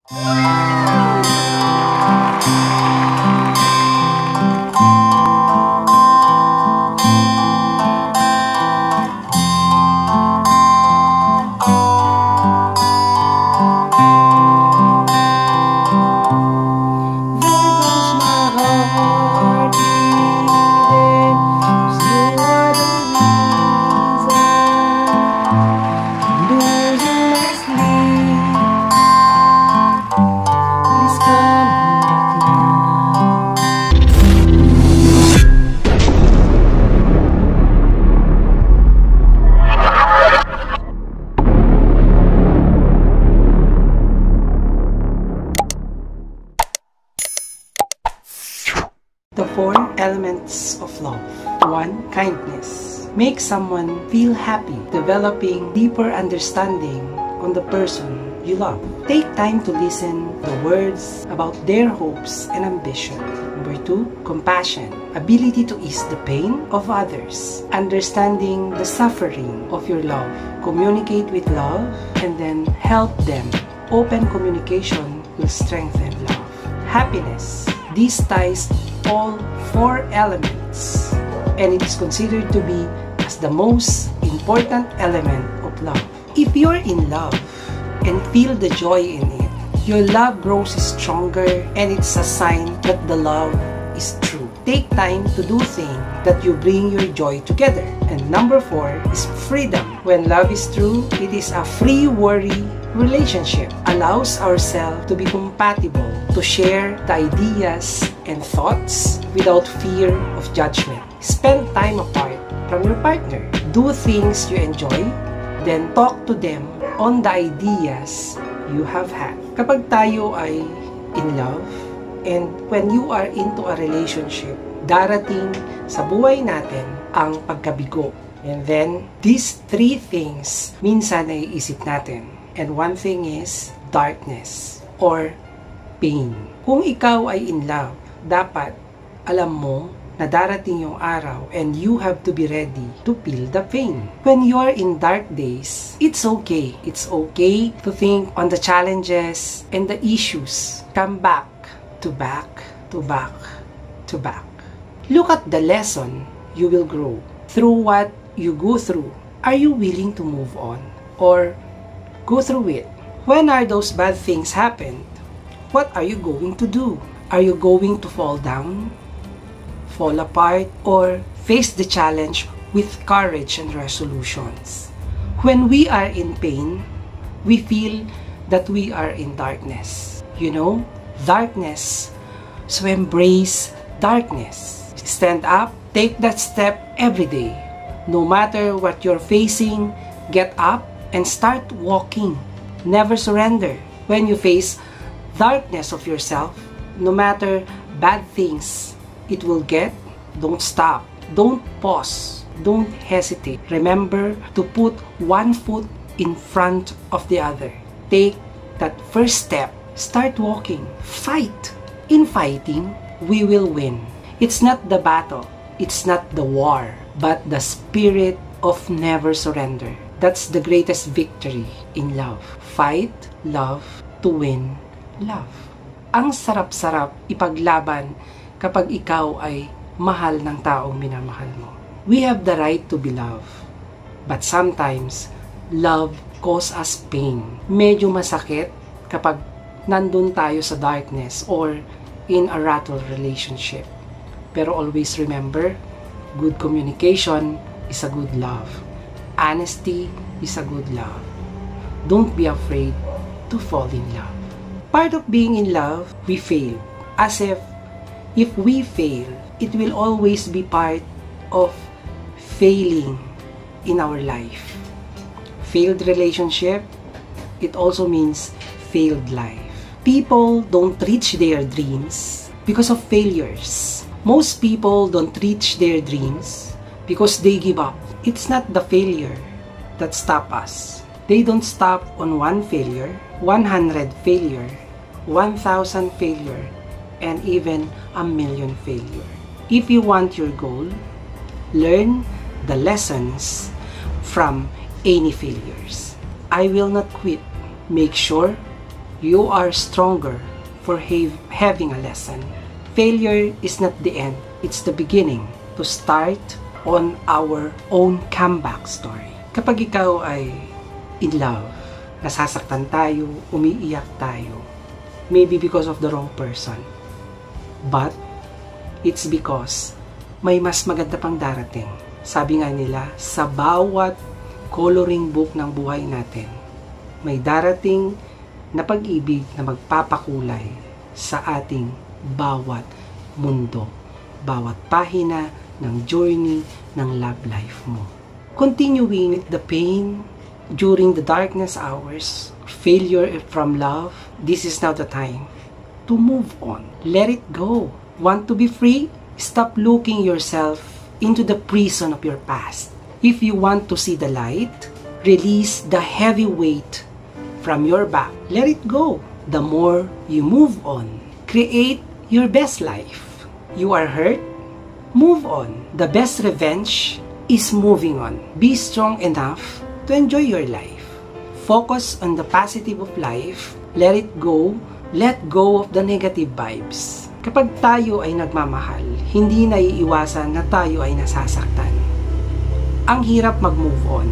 The 4 elements of love. 1. Kindness. Make someone feel happy, developing deeper understanding on the person you love. Take time to listen the words about their hopes and ambition. Number 2. Compassion. Ability to ease the pain of others. Understanding the suffering of your love. Communicate with love and then help them. Open communication will strengthen love. Happiness. This ties all 4 elements and it is considered to be as the most important element of love. If you're in love and feel the joy in it, your love grows stronger and it's a sign that the love is true. Take time to do things that you bring your joy together. And number 4 is freedom. When love is true, it is a free-worry relationship. Allows ourselves to be compatible, to share the ideas and thoughts without fear of judgment. Spend time apart from your partner. Do things you enjoy, then talk to them on the ideas you have had. Kapag tayo ay in love, and when you are into a relationship, darating sa buhay natin ang pagkabigo. And then, these 3 things, minsan ay isip natin. And one thing is darkness or pain. Kung ikaw ay in love, dapat alam mo na darating yung araw and you have to be ready to feel the pain. When you're in dark days, it's okay. It's okay to think on the challenges and the issues. Come back to back to back to back. Look at the lesson you will grow. Through what you go through, are you willing to move on or go through it? When are those bad things happen? What are you going to do? Are you going to fall down, fall apart, or face the challenge with courage and resolutions? When we are in pain, we feel that we are in darkness. You know, darkness. So embrace darkness. Stand up, take that step every day. No matter what you're facing, get up and start walking. Never surrender. When you face darkness of yourself, no matter bad things it will get, don't stop. Don't pause. Don't hesitate. Remember to put one foot in front of the other. Take that first step. Start walking. Fight. In fighting, we will win. It's not the battle. It's not the war, but the spirit of never surrender. That's the greatest victory in love. Fight, love, to win, love. Ang sarap-sarap ipaglaban kapag ikaw ay mahal ng taong minamahal mo. We have the right to be loved. But sometimes, love causes us pain. Medyo masakit kapag nandun tayo sa darkness or in a rattle relationship. Pero always remember, good communication is a good love. Honesty is a good love. Don't be afraid to fall in love. Part of being in love, we fail. As if we fail, it will always be part of failing in our life. Failed relationship, it also means failed life. People don't reach their dreams because of failures. Most people don't reach their dreams because they give up. It's not the failure that stops us. They don't stop on one failure, 100 failure, 1,000 failure, and even 1,000,000 failure. If you want your goal, learn the lessons from any failures. I will not quit. Make sure You are stronger for having a lesson. Failure is not the end. It's the beginning to start on our own comeback story. Kapag ikaw ay in love, nasasaktan tayo, umiiyak tayo, maybe because of the wrong person. But, it's because may mas maganda pang darating. Sabi nga nila, sa bawat coloring book ng buhay natin, may darating na pag-ibig na magpapakulay sa ating bawat mundo, bawat pahina ng journey ng love life mo. Continuing with the pain during the darkness hours, failure from love, this is now the time to move on. Let it go. Want to be free? Stop looking yourself into the prison of your past. If you want to see the light, release the heavy weight from your back. Let it go. The more you move on, create your best life. You are hurt? Move on. The best revenge is moving on. Be strong enough to enjoy your life. Focus on the positive of life. Let it go. Let go of the negative vibes. Kapag tayo ay nagmamahal, hindi naiiwasan na tayo ay nasasaktan. Ang hirap mag-move on.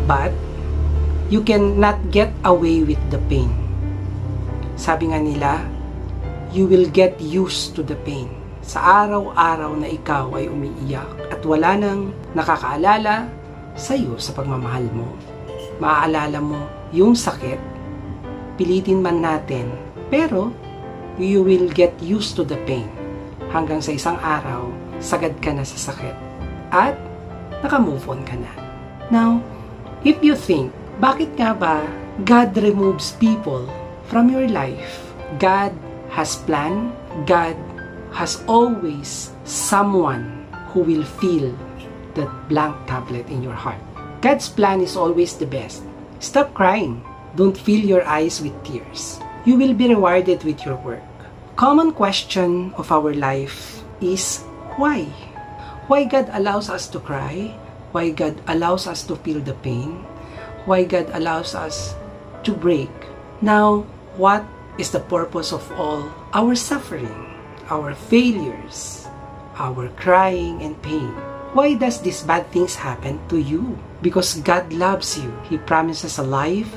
But, you cannot get away with the pain. Sabi nga nila, you will get used to the pain. Sa araw-araw na ikaw ay umiiyak at wala nang nakakaalala sa iyo sa pagmamahal mo. Maaalala mo yung sakit, pilitin man natin, pero you will get used to the pain. Hanggang sa isang araw, sagad ka na sa sakit at naka-move on ka na. Now, if you think, bakit nga ba God removes people from your life? God has planned. God has always someone who will fill that blank tablet in your heart. God's plan is always the best. Stop crying. Don't fill your eyes with tears. You will be rewarded with your work. Common question of our life is why? Why God allows us to cry? Why God allows us to feel the pain? Why God allows us to break? Now, what is the purpose of all our suffering, our failures, our crying and pain? Why does these bad things happen to you? Because God loves you. He promises a life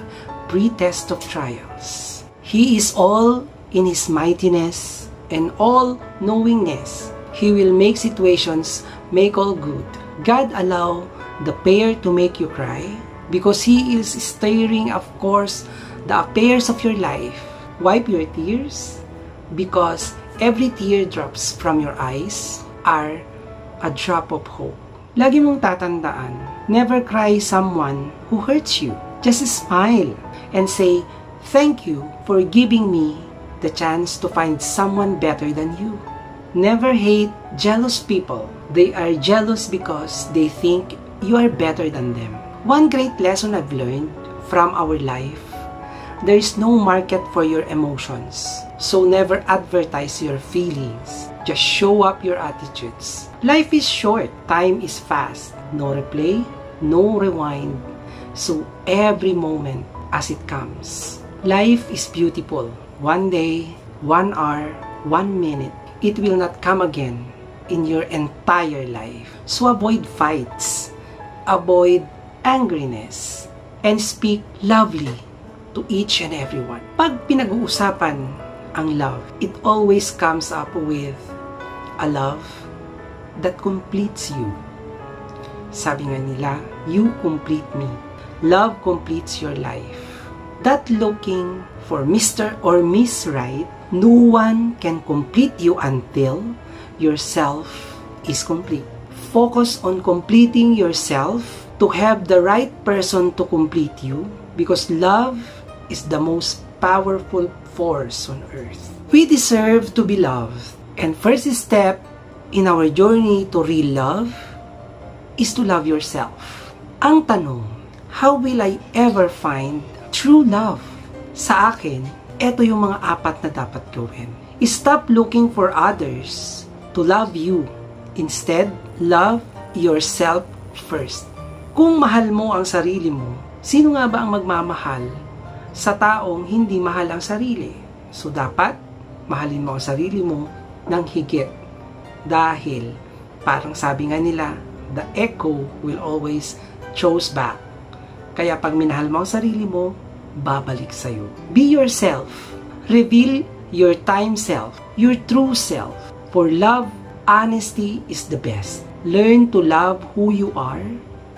pre-test of trials. He is all in His mightiness and all knowingness. He will make situations make all good. God allow the pair to make you cry because He is steering, of course, the affairs of your life. Wipe your tears because every teardrops from your eyes are a drop of hope. Lagi mong tatandaan, never cry someone who hurts you. Just smile and say, thank you for giving me the chance to find someone better than you. Never hate jealous people. They are jealous because they think you are better than them. One great lesson I've learned from our life, there is no market for your emotions. So never advertise your feelings. Just show up your attitudes. Life is short. Time is fast. No replay, no rewind. So every moment as it comes. Life is beautiful. One day, 1 hour, 1 minute. It will not come again in your entire life. So avoid fights, avoid angriness, and speak lovely to each and everyone. Pag pinag-uusapan ang love, it always comes up with a love that completes you. Sabi nga nila, you complete me. Love completes your life. Not looking for Mr. or Miss Right, no one can complete you until yourself is complete. Focus on completing yourself to have the right person to complete you because love is the most powerful force on earth. We deserve to be loved. And first step in our journey to real love is to love yourself. Ang tanong, how will I ever find true love? Sa akin, ito yung mga 4 na dapat gawin. Stop looking for others to love you. Instead, love yourself first. Kung mahal mo ang sarili mo, sino nga ba ang magmamahal sa taong hindi mahal ang sarili. So dapat mahalin mo ang sarili mo ng higit. Dahil parang sabi nga nila, the echo will always choose back. Kaya pag minahal mo ang sarili mo, babalik sa'yo. Be yourself. Reveal your time self, your true self. For love, honesty is the best. Learn to love who you are.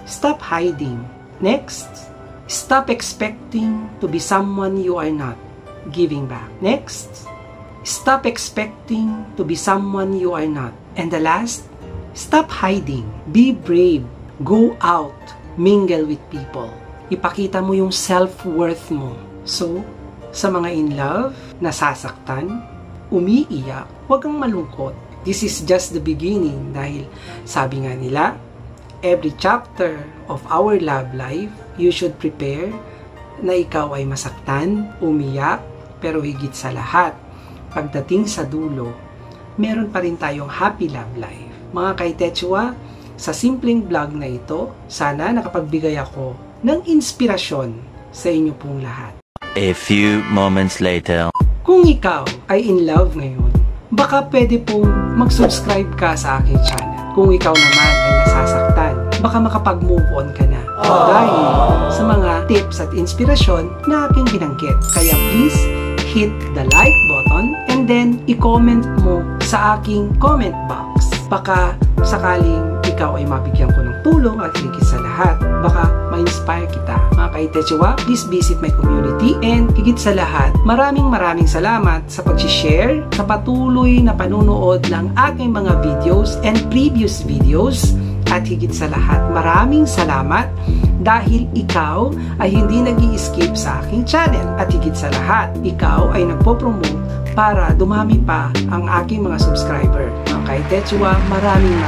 Stop hiding. Next, stop expecting to be someone you are not. Giving back. Next, stop expecting to be someone you are not. And the last, stop hiding. Be brave. Go out. Mingle with people. Ipakita mo yung self-worth mo. So, sa mga in love, nasasaktan, umiiyak, huwag kang malungkot. This is just the beginning dahil sabi nga nila, every chapter of our love life, you should prepare na ikaw ay masaktan, umiyak, pero higit sa lahat, pagdating sa dulo, meron pa rin tayong happy love life. Mga Kaitechwa, sa simpleng vlog na ito, sana nakapagbigay ako ng inspirasyon sa inyo pong lahat. A few moments later. Kung ikaw ay in love ngayon, baka pwede pong mag-subscribe ka sa aking channel. Kung ikaw naman ay nasasaktan, baka makapag-move on ka na. Dahil sa mga tips at inspirasyon na aking binanggit. Kaya please, hit the like button and then i-comment mo sa aking comment box. Baka sakaling ikaw ay mabigyan ko ng tulong at higit sa lahat, baka ma-inspire kita. Mga Kaitechwa, please visit my community and higit sa lahat, maraming salamat sa pag-share, sa patuloy na panunood ng aking mga videos and previous videos. At higit sa lahat, maraming salamat dahil ikaw ay hindi nag-i-skip sa aking channel. At higit sa lahat, ikaw ay nagpo-promote para dumami pa ang aking mga subscriber. Mga Kaitechwa, maraming